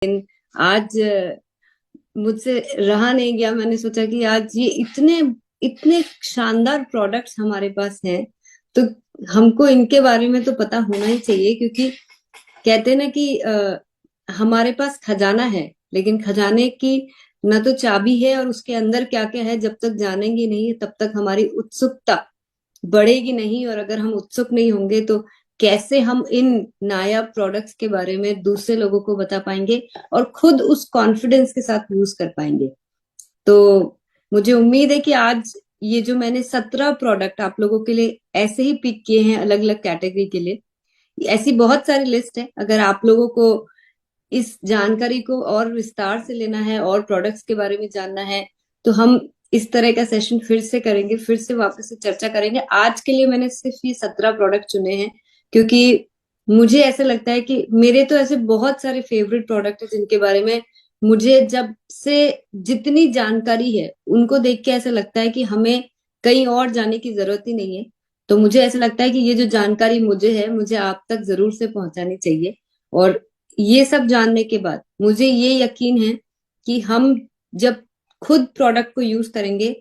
आज मुझसे रहा नहीं गया, मैंने सोचा कि आज ये इतने इतने शानदार प्रोडक्ट्स हमारे पास हैं, तो हमको इनके बारे में तो पता होना ही चाहिए। क्योंकि कहते हैं ना कि हमारे पास खजाना है, लेकिन खजाने की न तो चाबी है, और उसके अंदर क्या क्या है जब तक जानेंगे नहीं तब तक हमारी उत्सुकता बढ़ेगी नहीं। और अगर हम उत्सुक नहीं होंगे तो कैसे हम इन नायाब प्रोडक्ट्स के बारे में दूसरे लोगों को बता पाएंगे और खुद उस कॉन्फिडेंस के साथ यूज कर पाएंगे। तो मुझे उम्मीद है कि आज ये जो मैंने 17 प्रोडक्ट आप लोगों के लिए ऐसे ही पिक किए हैं अलग अलग कैटेगरी के लिए, ऐसी बहुत सारी लिस्ट है। अगर आप लोगों को इस जानकारी को और विस्तार से लेना है और प्रोडक्ट्स के बारे में जानना है, तो हम इस तरह का सेशन फिर से करेंगे, फिर से वापस से चर्चा करेंगे। आज के लिए मैंने सिर्फ ये 17 प्रोडक्ट चुने हैं, क्योंकि मुझे ऐसा लगता है कि मेरे तो ऐसे बहुत सारे फेवरेट प्रोडक्ट है जिनके बारे में मुझे जब से जितनी जानकारी है उनको देख के ऐसा लगता है कि हमें कहीं और जाने की जरूरत ही नहीं है। तो मुझे ऐसा लगता है कि ये जो जानकारी मुझे है, मुझे आप तक जरूर से पहुंचानी चाहिए। और ये सब जानने के बाद मुझे ये यकीन है कि हम जब खुद प्रोडक्ट को यूज करेंगे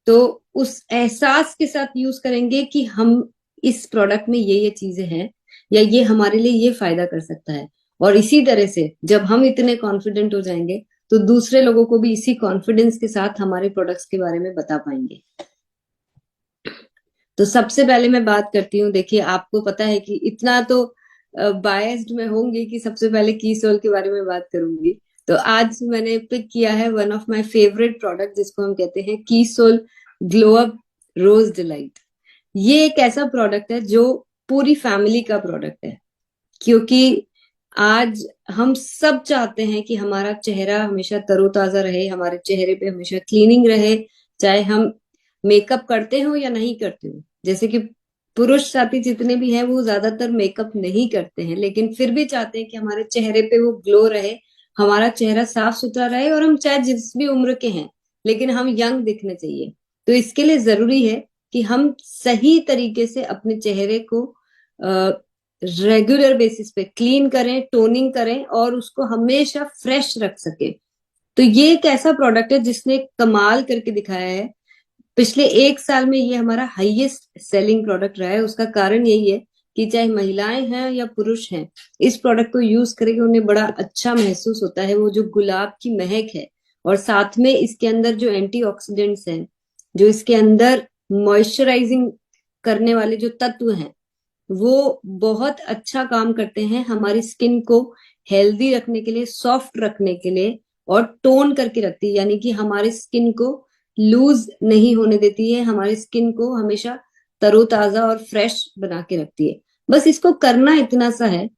तो उस एहसास के साथ यूज करेंगे कि हम इस प्रोडक्ट में ये चीजें हैं, या ये हमारे लिए ये फायदा कर सकता है। और इसी तरह से जब हम इतने कॉन्फिडेंट हो जाएंगे तो दूसरे लोगों को भी इसी कॉन्फिडेंस के साथ हमारे प्रोडक्ट्स के बारे में बता पाएंगे। तो सबसे पहले मैं बात करती हूँ। देखिए, आपको पता है कि इतना तो बायस्ड में होंगी कि सबसे पहले की सोल के बारे में बात करूंगी। तो आज मैंने पिक किया है one of my favourite product, जिसको हम कहते हैं की सोल ग्लो अप रोज डिलाइट। ये एक ऐसा प्रोडक्ट है जो पूरी फैमिली का प्रोडक्ट है, क्योंकि आज हम सब चाहते हैं कि हमारा चेहरा हमेशा तरोताजा रहे, हमारे चेहरे पे हमेशा क्लीनिंग रहे, चाहे हम मेकअप करते हो या नहीं करते हो। जैसे कि पुरुष साथी जितने भी हैं वो ज्यादातर मेकअप नहीं करते हैं, लेकिन फिर भी चाहते हैं कि हमारे चेहरे पे वो ग्लो रहे, हमारा चेहरा साफ सुथरा रहे, और हम चाहे जिस भी उम्र के हैं लेकिन हम यंग दिखने चाहिए। तो इसके लिए जरूरी है कि हम सही तरीके से अपने चेहरे को रेगुलर बेसिस पे क्लीन करें, टोनिंग करें, और उसको हमेशा फ्रेश रख सके। तो ये एक ऐसा प्रोडक्ट है जिसने कमाल करके दिखाया है। पिछले 1 साल में ये हमारा हाईएस्ट सेलिंग प्रोडक्ट रहा है। उसका कारण यही है कि चाहे महिलाएं हैं या पुरुष हैं, इस प्रोडक्ट को यूज करके उन्हें बड़ा अच्छा महसूस होता है। वो जो गुलाब की महक है, और साथ में इसके अंदर जो एंटीऑक्सीडेंट्स हैं, जो इसके अंदर मॉइस्चराइजिंग करने वाले जो तत्व हैं, वो बहुत अच्छा काम करते हैं हमारी स्किन को हेल्दी रखने के लिए, सॉफ्ट रखने के लिए, और टोन करके रखती है। यानी कि हमारी स्किन को लूज नहीं होने देती है, हमारी स्किन को हमेशा तरोताजा और फ्रेश बना के रखती है। बस इसको करना इतना सा है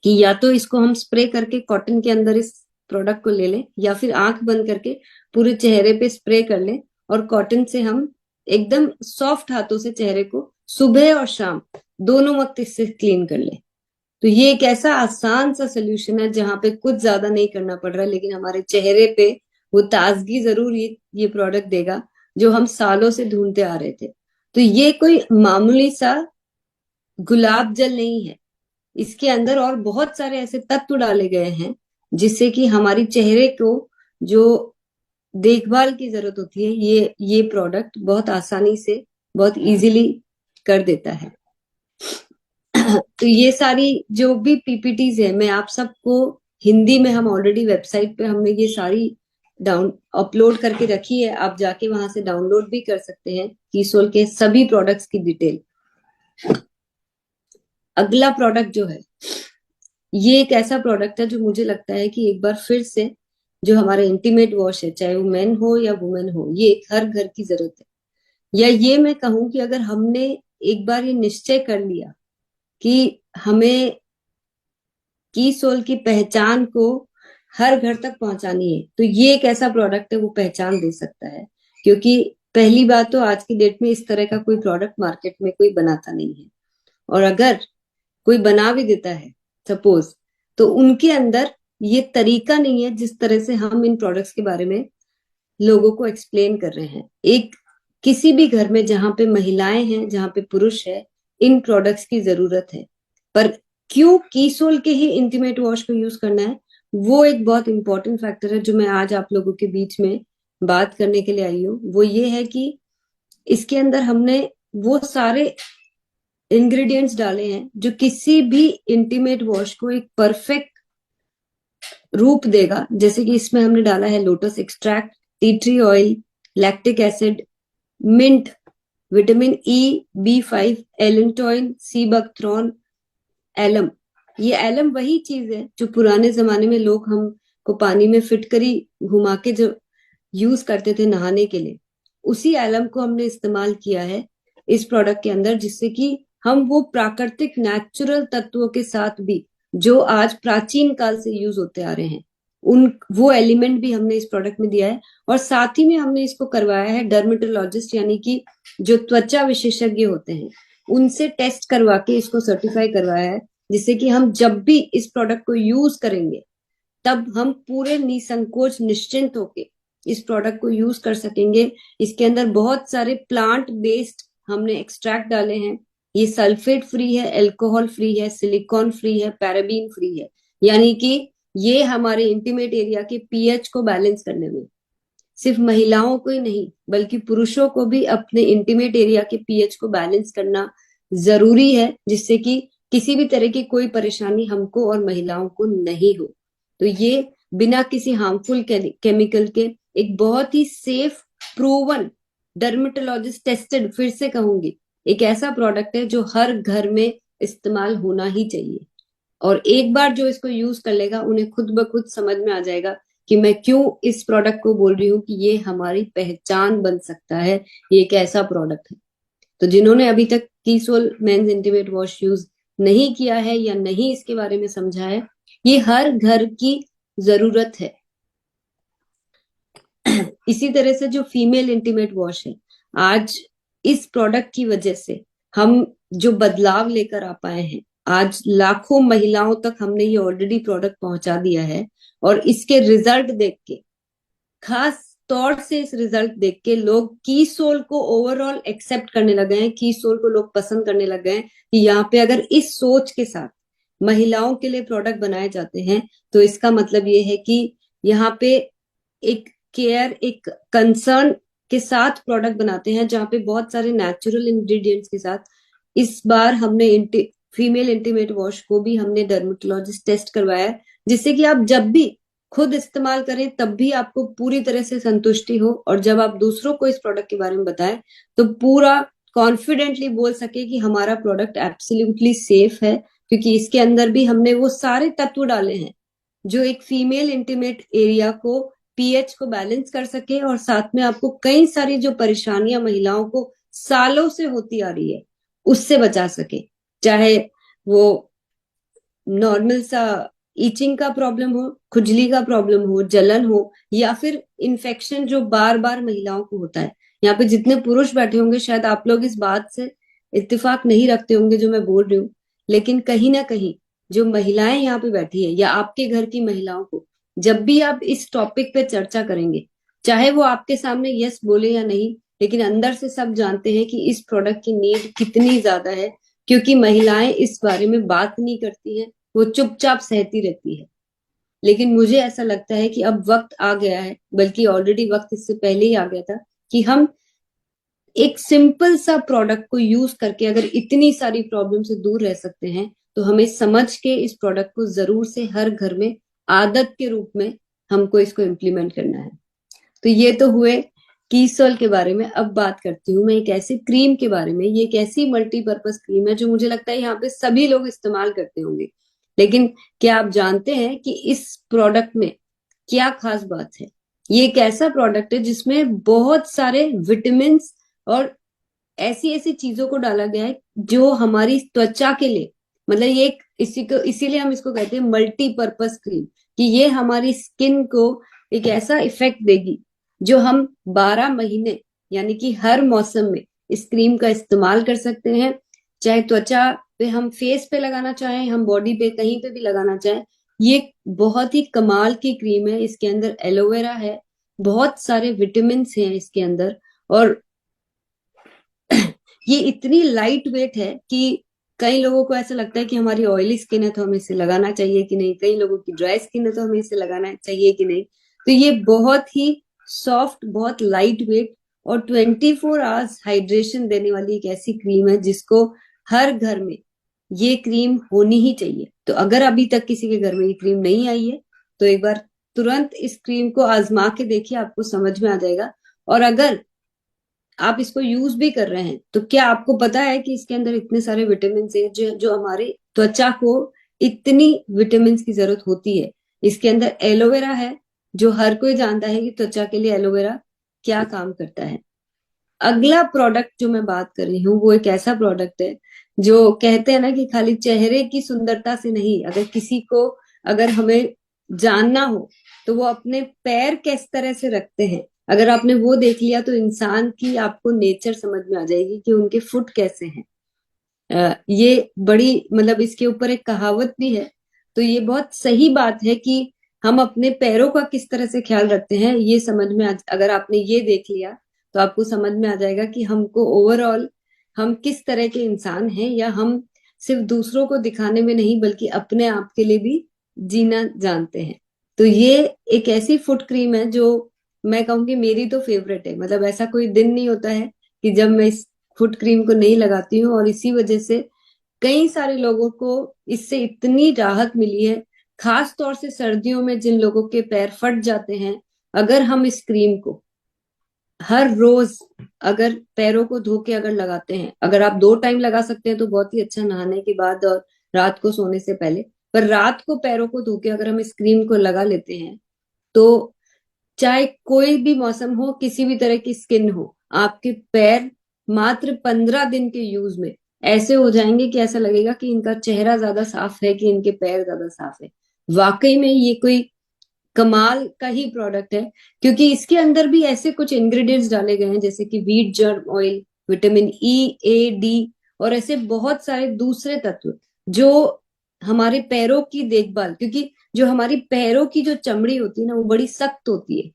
कि या तो इसको हम स्प्रे करके कॉटन के अंदर इस प्रोडक्ट को ले लें, या फिर आंख बंद करके पूरे चेहरे पे स्प्रे कर लें, और कॉटन से हम एकदम सॉफ्ट हाथों से चेहरे को सुबह और शाम दोनों वक्त इससे क्लीन कर लें। तो ये एक ऐसा आसान सा सोल्यूशन है जहां पे कुछ ज्यादा नहीं करना पड़ रहा, लेकिन हमारे चेहरे पे वो ताजगी जरूर ये प्रोडक्ट देगा जो हम सालों से ढूंढते आ रहे थे। तो ये कोई मामूली सा गुलाब जल नहीं है, इसके अंदर और बहुत सारे ऐसे तत्व डाले गए हैं जिससे कि हमारी चेहरे को जो देखभाल की जरूरत होती है, ये प्रोडक्ट बहुत आसानी से, बहुत इजीली कर देता है। तो ये सारी जो भी पीपीटीज है, मैं आप सबको हिंदी में, हम ऑलरेडी वेबसाइट पे हमने ये सारी डाउन अपलोड करके रखी है, आप जाके वहां से डाउनलोड भी कर सकते हैं कीसोल के सभी प्रोडक्ट्स की डिटेल। अगला प्रोडक्ट जो है, ये एक ऐसा प्रोडक्ट है जो मुझे लगता है कि एक बार फिर से जो हमारा इंटीमेट वॉश है, चाहे वो मेन हो या वुमेन हो, ये एक हर घर की जरूरत है। या ये मैं कहूं कि अगर हमने एक बार ये निश्चय कर लिया कि हमें की सोल की पहचान को हर घर तक पहुंचानी है, तो ये एक ऐसा प्रोडक्ट है वो पहचान दे सकता है। क्योंकि पहली बात तो आज की डेट में इस तरह का कोई प्रोडक्ट मार्केट में कोई बनाता नहीं है, और अगर कोई बना भी देता है सपोज, तो उनके अंदर ये तरीका नहीं है जिस तरह से हम इन प्रोडक्ट्स के बारे में लोगों को एक्सप्लेन कर रहे हैं। एक किसी भी घर में जहां पे महिलाएं हैं, जहां पे पुरुष है, इन प्रोडक्ट्स की जरूरत है। पर क्यों कीसोल के ही इंटीमेट वॉश को यूज करना है, वो एक बहुत इंपॉर्टेंट फैक्टर है जो मैं आज आप लोगों के बीच में बात करने के लिए आई हूँ। वो ये है कि इसके अंदर हमने वो सारे इंग्रेडिएंट्स डाले हैं जो किसी भी इंटीमेट वॉश को एक परफेक्ट रूप देगा। जैसे कि इसमें हमने डाला है lotus extract, tea tree oil, lactic acid, mint, vitamin E, B5, allantoin, sea buckthorn, alum. ये एलम वही चीज है जो पुराने जमाने में लोग हमको पानी में फिटकरी घुमा के जो यूज करते थे नहाने के लिए, उसी एलम को हमने इस्तेमाल किया है इस प्रोडक्ट के अंदर, जिससे कि हम वो प्राकृतिक नेचुरल तत्वों के साथ भी जो आज प्राचीन काल से यूज होते आ रहे हैं, उन वो एलिमेंट भी हमने इस प्रोडक्ट में दिया है। और साथ ही में हमने इसको करवाया है डर्मेटोलॉजिस्ट यानी कि जो त्वचा विशेषज्ञ होते हैं उनसे टेस्ट करवा के इसको सर्टिफाई करवाया है, जिससे कि हम जब भी इस प्रोडक्ट को यूज करेंगे तब हम पूरे निसंकोच निश्चिंत होके इस प्रोडक्ट को यूज कर सकेंगे। इसके अंदर बहुत सारे प्लांट बेस्ड हमने एक्सट्रैक्ट डाले हैं। ये सल्फेट फ्री है, अल्कोहल फ्री है, सिलिकॉन फ्री है, पैराबीन फ्री है। यानी कि ये हमारे इंटीमेट एरिया के पीएच को बैलेंस करने में सिर्फ महिलाओं को ही नहीं बल्कि पुरुषों को भी अपने इंटीमेट एरिया के पीएच को बैलेंस करना जरूरी है, जिससे कि किसी भी तरह की कोई परेशानी हमको और महिलाओं को नहीं हो। तो ये बिना किसी हार्मफुल केमिकल के एक बहुत ही सेफ, प्रूवन, डर्मेटोलॉजिस्ट टेस्टेड, फिर से कहूंगी, एक ऐसा प्रोडक्ट है जो हर घर में इस्तेमाल होना ही चाहिए। और एक बार जो इसको यूज कर लेगा उन्हें खुद ब खुद समझ में आ जाएगा कि मैं क्यों इस प्रोडक्ट को बोल रही हूँ कि ये हमारी पहचान बन सकता है, ये एक ऐसा प्रोडक्ट है। तो जिन्होंने अभी तक कीसोल मेंस इंटीमेट वॉश यूज नहीं किया है या नहीं इसके बारे में समझा है, ये हर घर की जरूरत है। इसी तरह से जो फीमेल इंटीमेट वॉश है, आज इस प्रोडक्ट की वजह से हम जो बदलाव लेकर आ पाए हैं, आज लाखों महिलाओं तक हमने ये ऑलरेडी प्रोडक्ट पहुंचा दिया है। और इसके रिजल्ट देख के, खास तौर से इस रिजल्ट देख के, लोग की सोल को ओवरऑल एक्सेप्ट करने लगे हैं। की सोल को लोग पसंद करने लगे हैं कि यहाँ पे अगर इस सोच के साथ महिलाओं के लिए प्रोडक्ट बनाए जाते हैं तो इसका मतलब ये है कि यहाँ पे एक केयर, एक कंसर्न के साथ प्रोडक्ट बनाते हैं, जहाँ पे बहुत सारे नेचुरल इंग्रेडिएंट्स के साथ। इस बार हमने फीमेल इंटीमेट वॉश को भी हमने डर्मेटोलॉजिस्ट टेस्ट करवाया है, जिससे कि आप जब भी खुद इस्तेमाल करें तब भी आपको पूरी तरह से संतुष्टि हो, और जब आप दूसरों को इस प्रोडक्ट के बारे में बताएं तो पूरा कॉन्फिडेंटली बोल सके कि हमारा प्रोडक्ट एब्सोल्युटली सेफ है, क्योंकि इसके अंदर भी हमने वो सारे तत्व डाले हैं जो एक फीमेल इंटीमेट एरिया को, पीएच को बैलेंस कर सके, और साथ में आपको कई सारी जो परेशानियां महिलाओं को सालों से होती आ रही है उससे बचा सके। चाहे वो नॉर्मल सा ईचिंग का प्रॉब्लम हो, खुजली का प्रॉब्लम हो, जलन हो, या फिर इन्फेक्शन जो बार बार महिलाओं को होता है। यहाँ पे जितने पुरुष बैठे होंगे शायद आप लोग इस बात से इत्तेफाक नहीं रखते होंगे जो मैं बोल रही हूँ, लेकिन कहीं ना कहीं जो महिलाएं यहाँ पे बैठी है या आपके घर की महिलाओं को जब भी आप इस टॉपिक पे चर्चा करेंगे, चाहे वो आपके सामने यस बोले या नहीं, लेकिन अंदर से सब जानते हैं कि इस प्रोडक्ट की नीड कितनी ज्यादा है। क्योंकि महिलाएं इस बारे में बात नहीं करती हैं, वो चुपचाप सहती रहती है। लेकिन मुझे ऐसा लगता है कि अब वक्त आ गया है, बल्कि ऑलरेडी वक्त इससे पहले ही आ गया था, कि हम एक सिंपल सा प्रोडक्ट को यूज करके अगर इतनी सारी प्रॉब्लम से दूर रह सकते हैं तो हमें समझ के इस प्रोडक्ट को जरूर से हर घर में आदत के रूप में हमको इसको इम्प्लीमेंट करना है। तो ये तो हुए कीसोल के बारे में। अब बात करती हूँ मैं एक ऐसी क्रीम के बारे में। ये एक ऐसी मल्टीपर्पज क्रीम है जो मुझे लगता है यहाँ पे सभी लोग इस्तेमाल करते होंगे, लेकिन क्या आप जानते हैं कि इस प्रोडक्ट में क्या खास बात है? ये एक ऐसा प्रोडक्ट है जिसमें बहुत सारे विटामिन और ऐसी ऐसी चीजों को डाला गया है जो हमारी त्वचा के लिए, मतलब ये एक, इसी को इसीलिए हम इसको कहते हैं मल्टीपर्पज क्रीम, कि ये हमारी स्किन को एक ऐसा इफेक्ट देगी जो हम 12 महीने यानी कि हर मौसम में इस क्रीम का इस्तेमाल कर सकते हैं। चाहे त्वचा पे, हम फेस पे लगाना चाहें, हम बॉडी पे कहीं पे भी लगाना चाहें, ये बहुत ही कमाल की क्रीम है। इसके अंदर एलोवेरा है, बहुत सारे विटामिन हैं इसके अंदर, और ये इतनी लाइट वेट है कि कई लोगों को ऐसा लगता है कि हमारी ऑयली स्किन है तो हमें इसे लगाना चाहिए कि नहीं, कई लोगों की ड्राई स्किन है तो हमें इसे लगाना चाहिए कि नहीं। तो ये बहुत ही सॉफ्ट, बहुत लाइट वेट और 24 आवर्स हाइड्रेशन देने वाली एक ऐसी क्रीम है जिसको हर घर में ये क्रीम होनी ही चाहिए। तो अगर अभी तक किसी के घर में ये क्रीम नहीं आई है तो एक बार तुरंत इस क्रीम को आजमा के देखिए, आपको समझ में आ जाएगा। और अगर आप इसको यूज भी कर रहे हैं तो क्या आपको पता है कि इसके अंदर इतने सारे विटामिन है जो जो हमारे त्वचा को इतनी विटामिन की जरूरत होती है। इसके अंदर एलोवेरा है, जो हर कोई जानता है कि त्वचा के लिए एलोवेरा क्या काम करता है। अगला प्रोडक्ट जो मैं बात कर रही हूँ वो एक ऐसा प्रोडक्ट है जो कहते हैं ना कि खाली चेहरे की सुंदरता से नहीं, अगर किसी को, अगर हमें जानना हो तो वो अपने पैर किस तरह से रखते हैं, अगर आपने वो देख लिया तो इंसान की आपको नेचर समझ में आ जाएगी कि उनके फुट कैसे हैं। ये बड़ी मतलब इसके ऊपर एक कहावत भी है। तो ये बहुत सही बात है कि हम अपने पैरों का किस तरह से ख्याल रखते हैं, ये समझ में अगर आपने ये देख लिया तो आपको समझ में आ जाएगा कि हमको ओवरऑल हम किस तरह के इंसान हैं, या हम सिर्फ दूसरों को दिखाने में नहीं बल्कि अपने आप के लिए भी जीना जानते हैं। तो ये एक ऐसी फुट क्रीम है जो मैं कहूंगी मेरी तो फेवरेट है। मतलब ऐसा कोई दिन नहीं होता है कि जब मैं इस फुट क्रीम को नहीं लगाती हूँ, और इसी वजह से कई सारे लोगों को इससे इतनी राहत मिली है। खास तौर से सर्दियों में जिन लोगों के पैर फट जाते हैं, अगर हम इस क्रीम को हर रोज अगर पैरों को धो के अगर लगाते हैं, अगर आप 2 टाइम लगा सकते हैं तो बहुत ही अच्छा, नहाने के बाद और रात को सोने से पहले। पर रात को पैरों को धो के अगर हम इस क्रीम को लगा लेते हैं तो चाहे कोई भी मौसम हो, किसी भी तरह की स्किन हो, आपके पैर मात्र 15 दिन के यूज में ऐसे हो जाएंगे कि ऐसा लगेगा कि इनका चेहरा ज्यादा साफ है कि इनके पैर ज्यादा साफ है। वाकई में ये कोई कमाल का ही प्रोडक्ट है, क्योंकि इसके अंदर भी ऐसे कुछ इंग्रेडिएंट्स डाले गए हैं जैसे कि wheat germ oil, vitamin E, A, D और ऐसे बहुत सारे दूसरे तत्व जो हमारे पैरों की देखभाल, क्योंकि जो हमारी पैरों की जो चमड़ी होती है ना वो बड़ी सख्त होती है,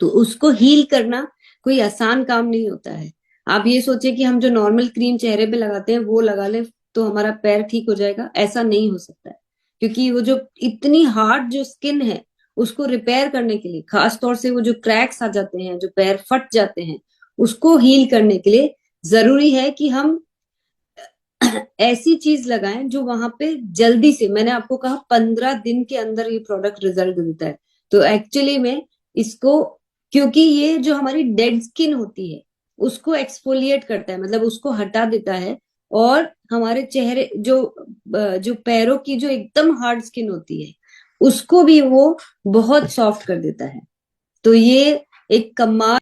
तो उसको हील करना कोई आसान काम नहीं होता है। आप ये सोचे कि हम जो नॉर्मल क्रीम चेहरे पे लगाते हैं वो लगा लें तो हमारा पैर ठीक हो जाएगा, ऐसा नहीं हो सकता है। क्योंकि वो जो इतनी हार्ड जो स्किन है उसको रिपेयर करने के लिए, खास तौर से वो जो क्रैक्स आ जाते हैं, जो पैर फट जाते हैं, उसको हील करने के लिए जरूरी है कि हम ऐसी चीज लगाएं जो वहां पे जल्दी से, मैंने आपको कहा 15 दिन के अंदर ये प्रोडक्ट रिजल्ट देता है। तो एक्चुअली में इसको, क्योंकि ये जो हमारी डेड स्किन होती है उसको एक्सफोलिएट करता है, मतलब उसको हटा देता है, और हमारे चेहरे जो जो पैरों की जो एकदम हार्ड स्किन होती है उसको भी वो बहुत सॉफ्ट कर देता है। तो ये एक कमाल